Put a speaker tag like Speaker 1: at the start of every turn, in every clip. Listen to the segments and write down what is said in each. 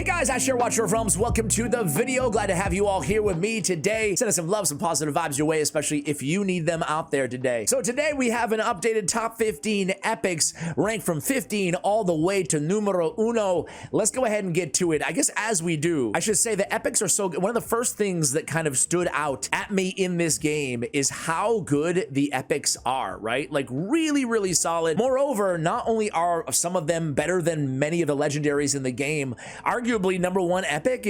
Speaker 1: Hey guys, I share watcher of realms. Welcome to the video. Glad to have you all here with me today. Send us some love, some positive vibes your way, especially if you need them out there today. So today we have an updated top 15 epics ranked from 15 all the way to numero uno. Let's go ahead and get to it. I guess as we do, I should say the epics are so good. One of the first things that kind of stood out at me in this game is how good the epics are, right? Like really, really solid. Moreover, not only are some of them better than many of the legendaries in the game, arguably number one epic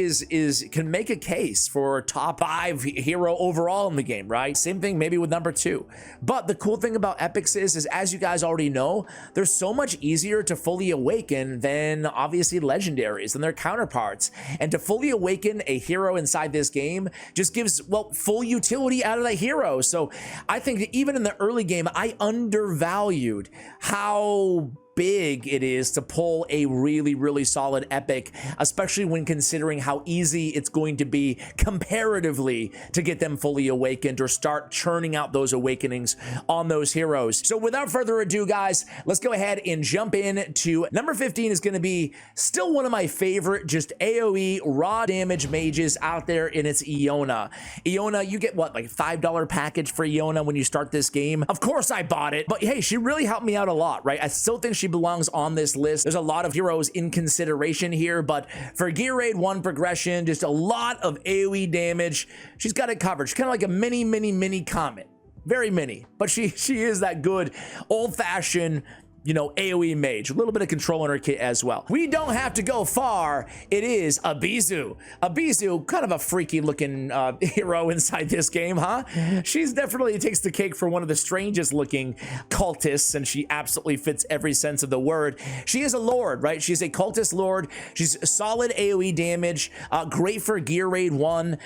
Speaker 1: can make a case for top 5 hero overall in the game, right? Same thing maybe with number 2. But the cool thing about epics is as you guys already know, they're so much easier to fully awaken than obviously legendaries and their counterparts. And to fully awaken a hero inside this game just gives, well, full utility out of that hero. So I think that even in the early game, I undervalued how big it is to pull a really, really solid epic, especially when considering how easy it's going to be comparatively to get them fully awakened or start churning out those awakenings on those heroes. So without further ado, guys, let's go ahead and jump in to number 15 is going to be still one of my favorite just AoE raw damage mages out there, and it's Yona. Yona, you get what, like $5 package for Yona when you start this game? Of course I bought it, but hey, she really helped me out a lot, right? I still think she belongs on this list. There's a lot of heroes in consideration here, but for gear raid 1 progression, just a lot of AoE damage. She's got it covered. She's kind of like a mini Comet. Very mini, but she is that good old-fashioned, you know, AoE mage, a little bit of control in her kit as well. We don't have to go far. It is Aizu. Aizu, kind of a freaky looking hero inside this game, huh? She's definitely takes the cake for one of the strangest looking cultists, and she absolutely fits every sense of the word. She is a lord, right? She's a cultist lord. She's solid AoE damage, great for gear raid 1,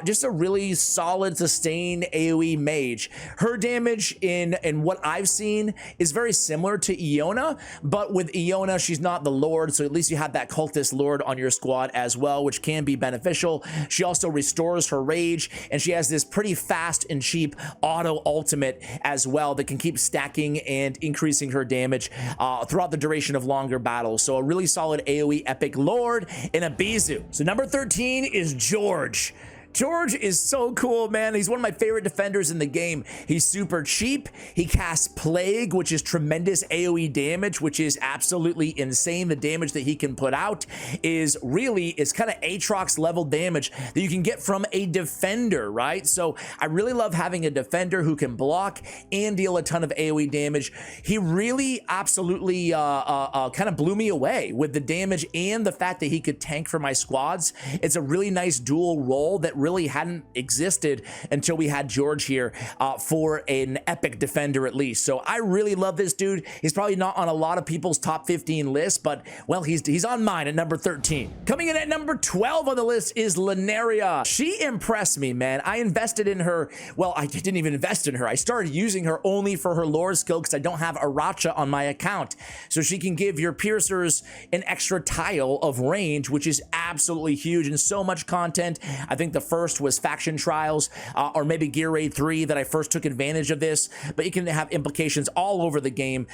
Speaker 1: just a really solid sustained AoE mage. Her damage in what I've seen is very similar to Yona, but with Yona, she's not the lord, so at least you have that cultist lord on your squad as well, which can be beneficial. She also restores her rage, and she has this pretty fast and cheap auto ultimate as well that can keep stacking and increasing her damage throughout the duration of longer battles. So a really solid AoE epic lord in Aizu. So number 13 is George. George is so cool, man. He's one of my favorite defenders in the game. He's super cheap. He casts Plague, which is tremendous AoE damage, which is absolutely insane. The damage that he can put out is kind of Aatrox level damage that you can get from a defender, right? So I really love having a defender who can block and deal a ton of AoE damage. He really absolutely kind of blew me away with the damage and the fact that he could tank for my squads. It's a really nice dual role that really hadn't existed until we had George here for an epic defender at least. So I really love this dude. He's probably not on a lot of people's top 15 lists, but well, he's on mine at number 13. Coming in at number 12 on the list is Leona. She impressed me, man. I invested in her. Well, I didn't even invest in her. I started using her only for her lore skill because I don't have Aracha on my account. So she can give your piercers an extra tile of range, which is absolutely huge and so much content. I think the first was faction trials or maybe gear raid 3 that I first took advantage of this, but it can have implications all over the game.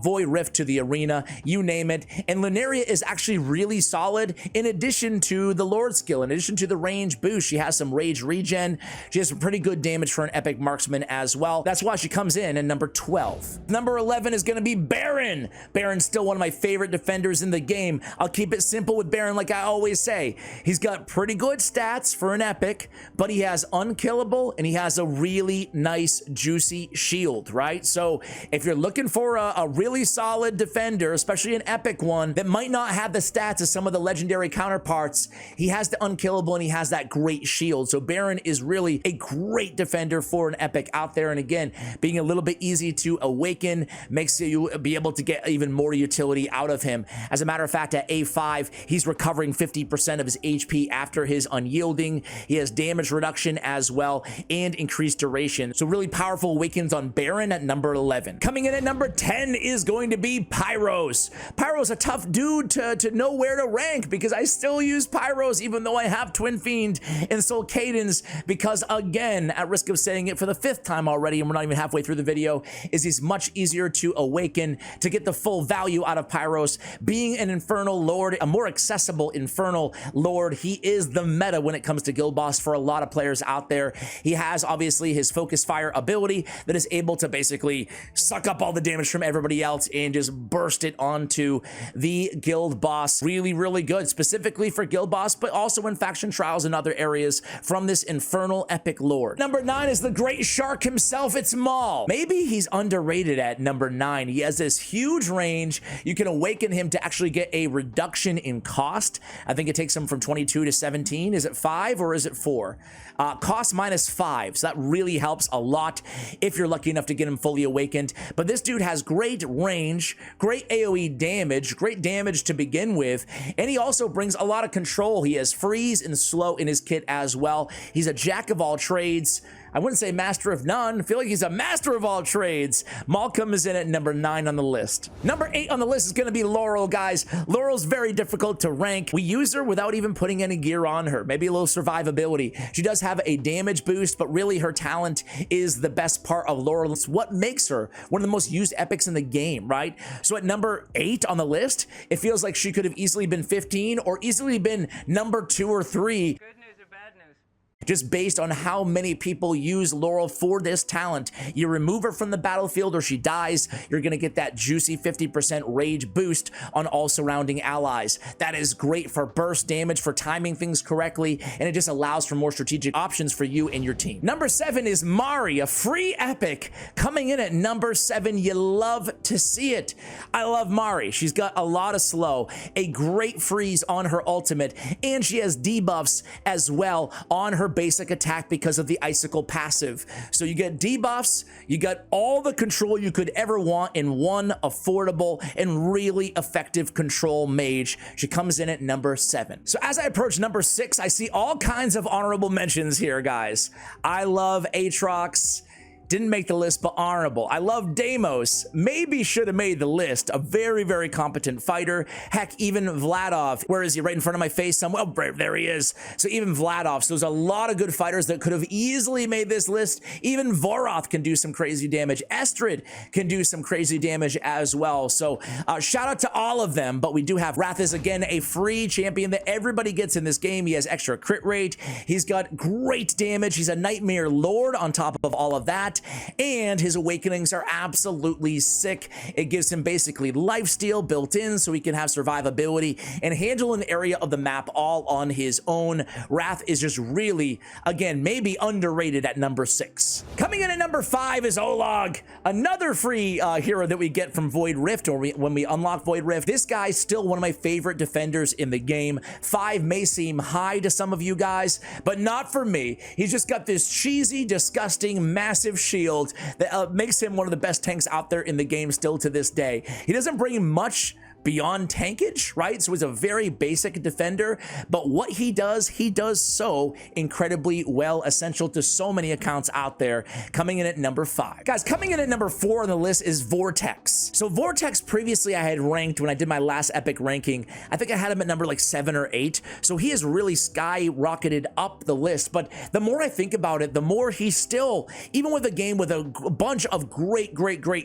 Speaker 1: Void Rift to the arena, you name it. And Leona is actually really solid in addition to the Lord skill, in addition to the range boost. She has some rage regen. She has some pretty good damage for an epic marksman as well. That's why she comes in at number 12. Number 11 is going to be Baron. Baron's still one of my favorite defenders in the game. I'll keep it simple with Baron like I always say. He's got pretty good stats for an epic, but he has unkillable and he has a really nice juicy shield, right? So if you're looking for a really solid defender, especially an epic one that might not have the stats of some of the legendary counterparts, he has the unkillable and he has that great shield. So Baron is really a great defender for an epic out there, and again, being a little bit easy to awaken makes you be able to get even more utility out of him. As a matter of fact, at A5 he's recovering 50% of his HP after his unyielding. He has damage reduction as well and increased duration. So really powerful awakens on Baron at number 11. Coming in at number 10 is going to be Pyros. Pyros, a tough dude to know where to rank because I still use Pyros even though I have Twin Fiend and Soul Cadence because, again, at risk of saying it for the 5th time already, and we're not even halfway through the video, is he's much easier to awaken to get the full value out of Pyros. Being an Infernal Lord, a more accessible Infernal Lord, he is the meta when it comes to Guild Boss for a lot of players out there. He has obviously his Focus Fire ability that is able to basically suck up all the damage from everybody else and just burst it onto the Guild Boss. Really, really good, specifically for Guild Boss, but also in faction trials and other areas from this Infernal Epic Lord. Number 9 is the great shark himself. It's Maul. Maybe he's underrated at number 9. He has this huge range. You can awaken him to actually get a reduction in cost. I think it takes him from 22 to 17. Is it 5 or is it 4? Cost -5. So that really helps a lot if you're lucky enough to get him fully awakened. But this dude has great range, great AoE damage, great damage to begin with, and he also brings a lot of control. He has freeze and slow in his kit as well. He's a jack of all trades. I wouldn't say master of none. I feel like he's a master of all trades. Maul comes in at number 9 on the list. Number 8 on the list is going to be Laurel, guys. Laurel's very difficult to rank. We use her without even putting any gear on her. Maybe a little survivability. She does have a damage boost, but really her talent is the best part of Laurel. It's what makes her one of the most used epics in the game, right? So at number 8 on the list, it feels like she could have easily been 15 or easily been number 2 or 3. Just based on how many people use Laurel for this talent. You remove her from the battlefield or she dies, you're gonna get that juicy 50% rage boost on all surrounding allies. That is great for burst damage, for timing things correctly, and it just allows for more strategic options for you and your team. Number 7 is Mari, a free epic, coming in at number 7. You love to see it. I love Mari. She's got a lot of slow, a great freeze on her ultimate, and she has debuffs as well on her basic attack because of the icicle passive. So you get debuffs, you got all the control you could ever want in one affordable and really effective control mage. She comes in at number 7. So as I approach number 6, I see all kinds of honorable mentions here, guys. I love Aatrox. Didn't make the list, but honorable. I love Deimos. Maybe should have made the list. A very, very competent fighter. Heck, even Vladov. Where is he? Right in front of my face somewhere. Oh, there he is. So even Vladov. So there's a lot of good fighters that could have easily made this list. Even Voroth can do some crazy damage. Estrid can do some crazy damage as well. So shout out to all of them. But we do have Wrath is, again, a free champion that everybody gets in this game. He has extra crit rate. He's got great damage. He's a Nightmare Lord on top of all of that. And his awakenings are absolutely sick. It gives him basically lifesteal built in so he can have survivability and handle an area of the map all on his own. Wrath is just really, again, maybe underrated at number 6. Coming in at number 5 is Olog, another free hero that we get from Void Rift or when we unlock Void Rift. This guy's still one of my favorite defenders in the game. 5 may seem high to some of you guys, but not for me. He's just got this cheesy, disgusting, massive shield that makes him one of the best tanks out there in the game still to this day. He doesn't bring much beyond tankage, right? So he's a very basic defender, but what he does so incredibly well, essential to so many accounts out there. Coming in at number 5. Guys, coming in at number 4 on the list is Vortex. So Vortex previously I had ranked when I did my last epic ranking. I think I had him at number like 7 or 8. So he has really skyrocketed up the list, but the more I think about it, the more he's still, even with a game with a bunch of great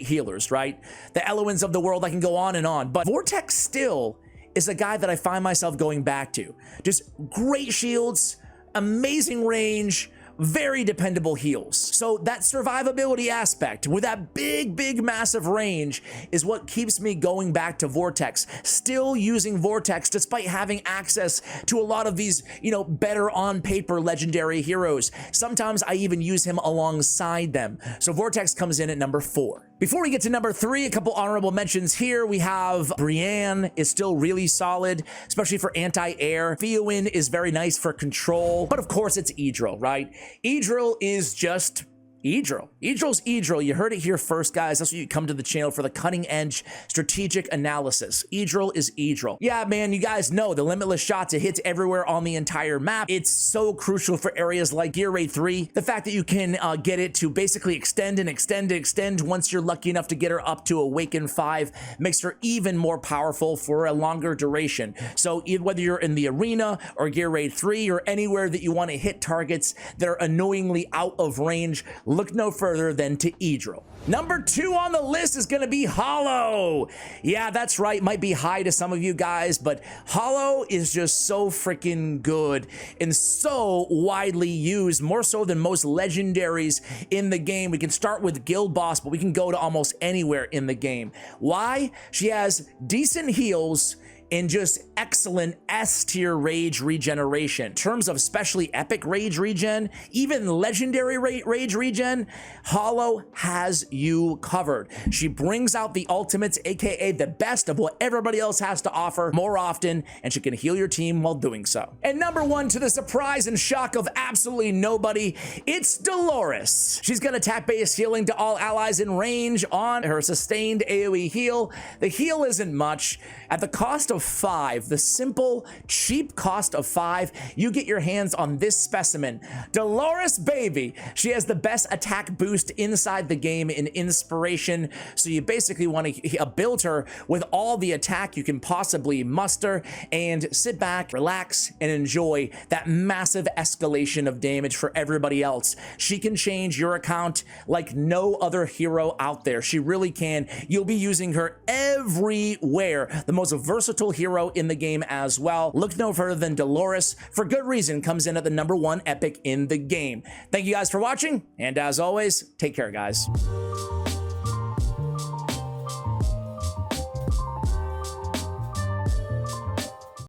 Speaker 1: healers, right? The Eloans of the world, I can go on and on, but Vortex still is a guy that I find myself going back to. Just great shields, amazing range, very dependable heals. So that survivability aspect with that big massive range is what keeps me going back to Vortex, still using Vortex despite having access to a lot of these, you know, better on paper legendary heroes. Sometimes I even use him alongside them. So Vortex comes in at number 4. Before we get to number 3, a couple honorable mentions here. We have Brienne is still really solid, especially for anti-air. Theowen is very nice for control, but of course it's Edril, right? Edril is just Edril. Edril's Edril. You heard it here first, guys. That's what you come to the channel for, the cutting edge strategic analysis. Edril is Edril. Yeah, man, you guys know the limitless shots. It hits everywhere on the entire map. It's so crucial for areas like Gear Raid 3. The fact that you can get it to basically extend and extend and extend once you're lucky enough to get her up to Awaken 5 makes her even more powerful for a longer duration. So whether you're in the arena or Gear Raid 3 or anywhere that you want to hit targets that are annoyingly out of range, look no further than to Edril. Number 2 on the list is gonna be Hollow. Yeah, that's right, might be high to some of you guys, but Hollow is just so freaking good and so widely used, more so than most legendaries in the game. We can start with Guild Boss, but we can go to almost anywhere in the game. Why? She has decent heals and just excellent S-tier rage regeneration. In terms of especially epic rage regen, even legendary rage regen, Hollow has you covered. She brings out the ultimates, aka the best of what everybody else has to offer more often, and she can heal your team while doing so. And number 1, to the surprise and shock of absolutely nobody, it's Dolores. She's got attack-based healing to all allies in range on her sustained AoE heal. The heal isn't much. At the cost of 5, the simple, cheap cost of 5, you get your hands on this specimen. Dolores, baby. She has the best attack boost inside the game in Inspiration, so you basically want to build her with all the attack you can possibly muster and sit back, relax, and enjoy that massive escalation of damage for everybody else. She can change your account like no other hero out there. She really can. You'll be using her everywhere. The most versatile hero in the game as well. Look no further than Dolores, for good reason, comes in at the number 1 epic in the game. Thank you guys for watching, and as always, take care, guys.